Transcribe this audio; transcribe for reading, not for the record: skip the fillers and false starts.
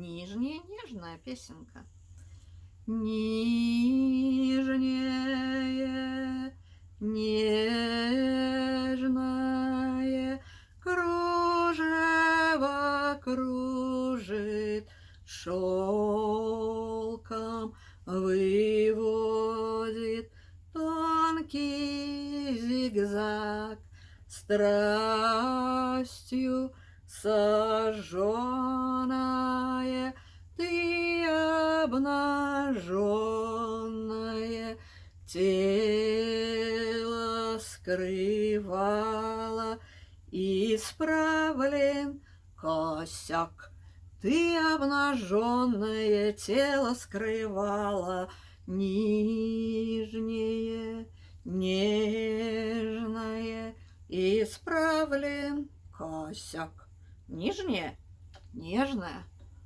Нижняя, нежная песенка. Нижнее, нежное кружево кружит, шелком выводит тонкий зигзаг, страстью сожженная ты обнаженное тело скрывала, исправлен косяк. Ты обнаженное тело скрывала, нижнее, нежное, исправлен косяк. Нижнее, нежное,